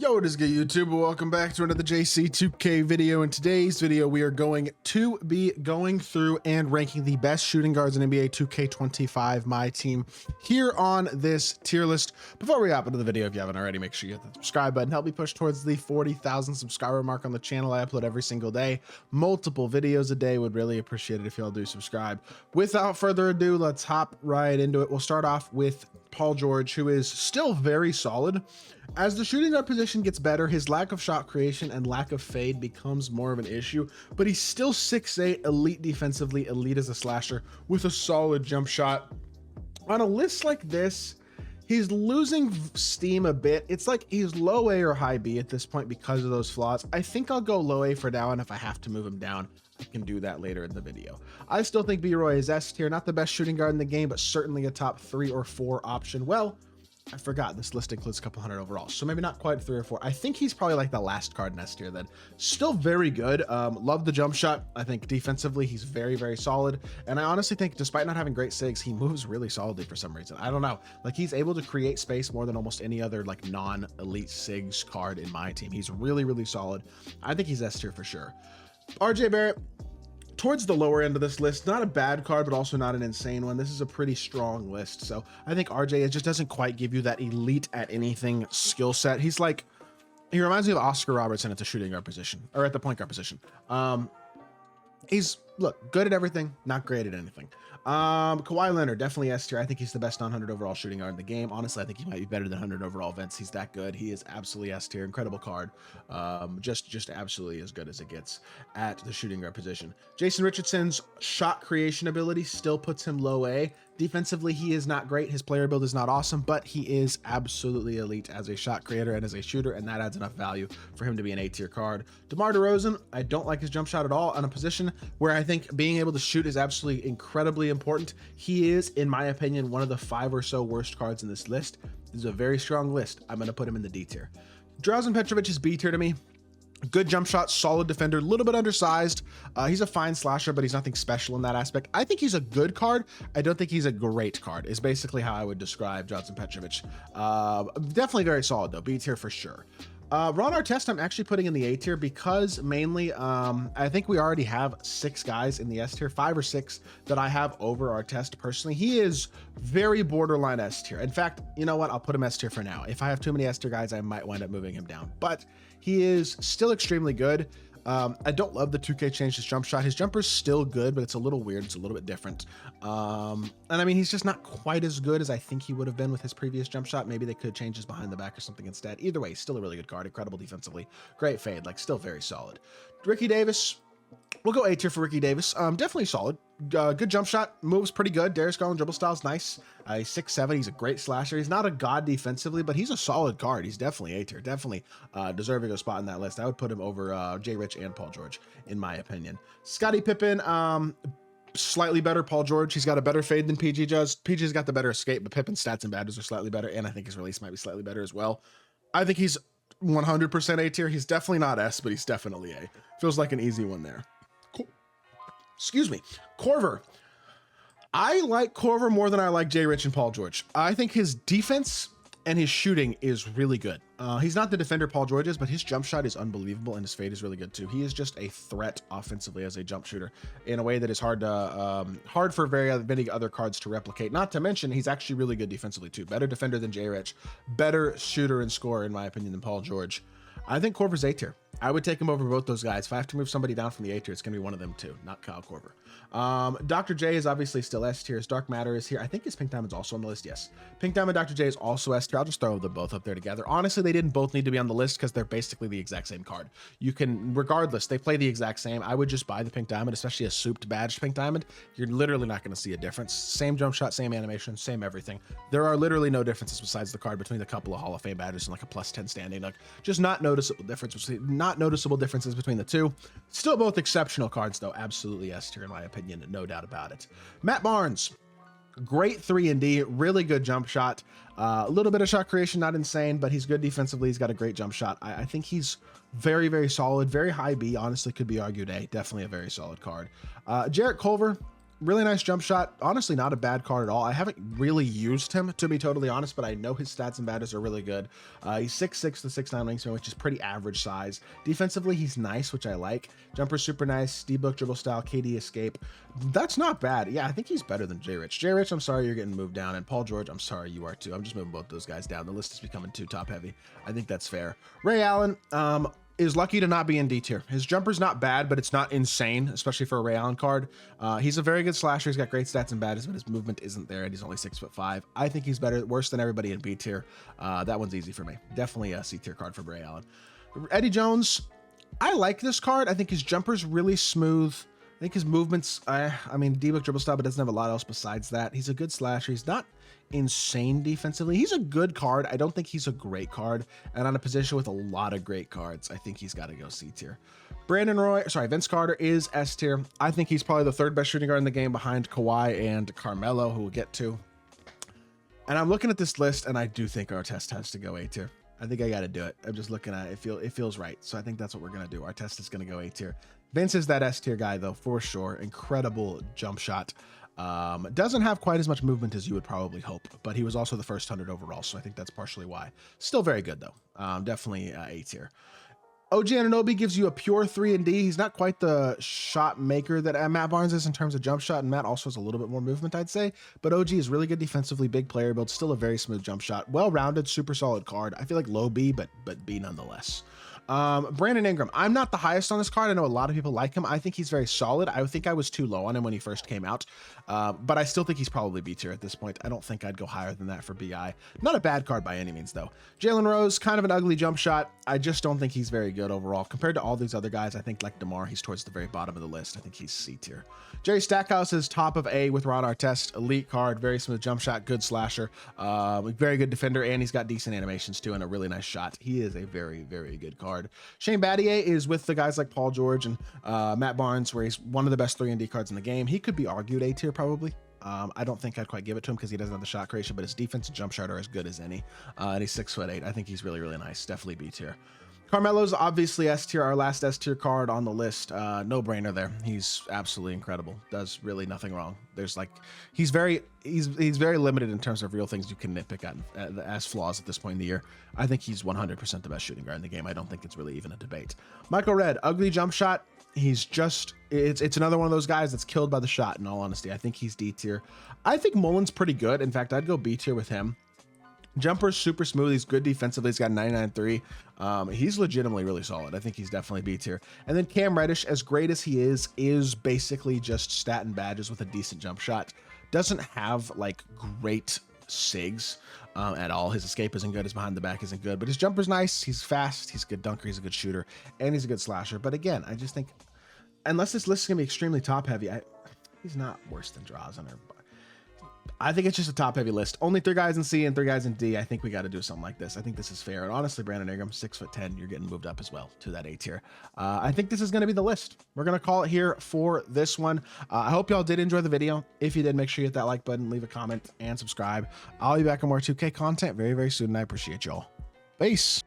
Yo, what is good, YouTube? Welcome back to another JC2K video. In today's video, we are going to be going through and ranking the best shooting guards in NBA 2K25 MyTEAM here on this tier list. Before we hop into the video, if you haven't already, make sure you hit the subscribe button. Help me push towards the 40,000 subscriber mark on the channel. I upload every single day, multiple videos a day. Would really appreciate it if y'all do subscribe. Without further ado, let's hop right into it. We'll start off with Paul George, who is still very solid. As the shooting guard position gets better, his lack of shot creation and lack of fade becomes more of an issue, but he's still 6'8", elite defensively, elite as a slasher with a solid jump shot. On a list like this, he's losing steam a bit. It's like he's low A or high B at this point because of those flaws. I think I'll go low A for now, and if I have to move him down, I can do that later in the video. I still think B-Roy is S tier, not the best shooting guard in the game, but certainly a top 3 or 4 option. Well, I forgot this list includes a couple hundred overall, so maybe not quite 3 or 4. I think he's probably like the last card in S tier then. Still very good. Love the jump shot. I think defensively he's very, very solid. And I honestly think despite not having great SIGs, he moves really solidly for some reason. I don't know. Like he's able to create space more than almost any other like non-elite SIGs card in my team. He's really, really solid. I think he's S tier for sure. RJ Barrett, towards the lower end of this list, not a bad card, but also not an insane one. This is a pretty strong list. So I think RJ just doesn't quite give you that elite at anything skill set. He reminds me of Oscar Robertson at the shooting guard position, or at the point guard position. He's good at everything, not great at anything. Kawhi Leonard, definitely S tier. I think he's the best non-100 overall shooting guard in the game. Honestly, I think he might be better than 100 overall Vince. He's that good. He is absolutely S tier. Incredible card. Just absolutely as good as it gets at the shooting guard position. Jason Richardson's shot creation ability still puts him low A. Defensively, he is not great. His player build is not awesome, but he is absolutely elite as a shot creator and as a shooter, and that adds enough value for him to be an A tier card. DeMar DeRozan, I don't like his jump shot at all on a position where I think being able to shoot is absolutely incredibly important. He is, in my opinion, one of the 5 or so worst cards in this list. This is a very strong list. I'm going to put him in the D tier. Drazen Petrovic is B tier to me. Good jump shot, solid defender, a little bit undersized. He's a fine slasher, but he's nothing special in that aspect. I think he's a good card. I don't think he's a great card, is basically how I would describe Drazen Petrovic. Definitely very solid, though. B tier for sure. Ron Artest, I'm actually putting in the A tier because mainly, I think we already have 6 guys in the S tier, 5 or 6 that I have over Artest personally. He is very borderline S tier. In fact, you know what? I'll put him S tier for now. If I have too many S tier guys, I might wind up moving him down, but he is still extremely good. I don't love the 2K changed his jump shot. His jumper's still good, but it's a little weird. It's a little bit different. And I mean, he's just not quite as good as I think he would have been with his previous jump shot. Maybe they could change his behind the back or something instead. Either way, still a really good card. Incredible defensively. Great fade, like still very solid. Ricky Davis, we'll go A tier for Ricky Davis. Definitely solid. Good jump shot, moves pretty good. Darius Garland dribble style's nice. He's 6'7", he's a great slasher. He's not a god defensively, but he's a solid card. He's definitely A tier, definitely deserving a spot in that list. I would put him over Jay Rich and Paul George, in my opinion. Scottie Pippen, slightly better Paul George. He's got a better fade than PG does. PG's got the better escape, but Pippen's stats and badges are slightly better, and I think his release might be slightly better as well. I think he's 100% A tier. He's definitely not S, but he's definitely A. Feels like an easy one there. Cool. Excuse me. Korver. I like Korver more than I like Jay Rich and Paul George. I think his defense and his shooting is really good. He's not the defender Paul George is, but his jump shot is unbelievable and his fade is really good too. He is just a threat offensively as a jump shooter in a way that is hard for many other cards to replicate. Not to mention, he's actually really good defensively too. Better defender than Jay Rich, better shooter and scorer in my opinion than Paul George. I think Korver's A tier. I would take him over both those guys. If I have to move somebody down from the A tier, it's going to be one of them too, not Kyle Korver. Dr. J is obviously still S tier. His Dark Matter is here. I think his Pink Diamond's also on the list. Yes. Pink Diamond Dr. J is also S tier. I'll just throw them both up there together. Honestly, they didn't both need to be on the list because they're basically the exact same card. You can, regardless, they play the exact same. I would just buy the Pink Diamond, especially a souped badged Pink Diamond. You're literally not going to see a difference. Same jump shot, same animation, same everything. There are literally no differences besides the card between the couple of Hall of Fame badges and like a +10 standing. Like just not noticeable differences between the two. Still both exceptional cards though. Absolutely S tier in my opinion, no doubt about it. Matt Barnes, great 3-and-D, really good jump shot. A little bit of shot creation, not insane, but he's good defensively. He's got a great jump shot. I think he's very, very solid, very high B. Honestly, could be argued A. Definitely a very solid card. Jarrett Culver, really nice jump shot. Honestly, not a bad card at all. I haven't really used him, to be totally honest, but I know his stats and badges are really good. He's 6'6" to 6'9" wingspan, which is pretty average size. Defensively, he's nice, which I like. Jumper's super nice. D-book, dribble style, KD escape. That's not bad. Yeah, I think he's better than J-Rich. J-Rich, I'm sorry you're getting moved down. And Paul George, I'm sorry you are too. I'm just moving both those guys down. The list is becoming too top heavy. I think that's fair. Ray Allen, is lucky to not be in D tier. His jumper's not bad, but it's not insane, especially for a Ray Allen card. He's a very good slasher. He's got great stats and badges, but his movement isn't there, and he's only 6'5". I think he's worse than everybody in B tier. That one's easy for me. Definitely a C tier card for Ray Allen. Eddie Jones, I like this card. I think his jumper's really smooth. I think his movements, I mean, D-book dribble style, but doesn't have a lot else besides that. He's a good slasher. He's not insane defensively. He's a good card. I don't think he's a great card. And on a position with a lot of great cards, I think he's got to go C tier. Vince Carter is S tier. I think he's probably the third best shooting guard in the game behind Kawhi and Carmelo, who we'll get to. And I'm looking at this list, and I do think Artest has to go A tier. I think I got to do it. I'm just looking at it. It feels right. So I think that's what we're going to do. Artest is going to go A tier. Vince is that S tier guy, though, for sure. Incredible jump shot. Doesn't have quite as much movement as you would probably hope, but he was also the first 100 overall, so I think that's partially why. Still very good, though. Definitely A tier. OG Anunoby gives you a pure 3 and D. He's not quite the shot maker that Matt Barnes is in terms of jump shot, and Matt also has a little bit more movement, I'd say. But OG is really good defensively, big player build, still a very smooth jump shot. Well-rounded, super solid card. I feel like low B, but B nonetheless. Brandon Ingram, I'm not the highest on this card. I know a lot of people like him. I think he's very solid. I think I was too low on him when he first came out, but I still think he's probably B tier at this point. I don't think I'd go higher than that for BI. Not a bad card by any means, though. Jalen Rose, kind of an ugly jump shot. I just don't think he's very good overall. Compared to all these other guys, I think like DeMar, he's towards the very bottom of the list. I think he's C tier. Jerry Stackhouse is top of A with Ron Artest. Elite card, very smooth jump shot, good slasher, very good defender, and he's got decent animations too and a really nice shot. He is a very, very good card. Shane Battier is with the guys like Paul George and Matt Barnes, where he's one of the best 3 and D cards in the game. He could be argued A tier probably. I don't think I'd quite give it to him because he doesn't have the shot creation, but his defense and jump shot are as good as any. And he's 6'8". I think he's really, really nice. Definitely B tier. Carmelo's obviously S tier, our last S tier card on the list. No brainer there. He's absolutely incredible. Does really nothing wrong. There's like, he's very limited in terms of real things you can nitpick at as flaws at this point in the year. I think he's 100% the best shooting guard in the game. I don't think it's really even a debate. Michael Redd, ugly jump shot. He's just, it's another one of those guys that's killed by the shot, in all honesty. I think he's D tier. I think Mullen's pretty good. In fact, I'd go B tier with him. Jumper's super smooth. He's good defensively. He's got 99.3. He's legitimately really solid. I think he's definitely B tier. And then Cam Reddish, as great as he is basically just stat and badges with a decent jump shot. Doesn't have like great SIGs at all. His escape isn't good. His behind the back isn't good, but his jumper's nice. He's fast. He's a good dunker. He's a good shooter, and he's a good slasher. But again, I just think unless this list is gonna be extremely top heavy, he's not worse than Drazen or. I think it's just a top heavy list. Only 3 guys in C and 3 guys in D. I think we got to do something like this. I think this is fair. And honestly, Brandon Ingram, 6'10", you're getting moved up as well to that A tier. I think this is going to be the list. We're going to call it here for this one. I hope y'all did enjoy the video. If you did, make sure you hit that like button, leave a comment, and subscribe. I'll be back on more 2K content very, very soon, and I appreciate y'all. Peace.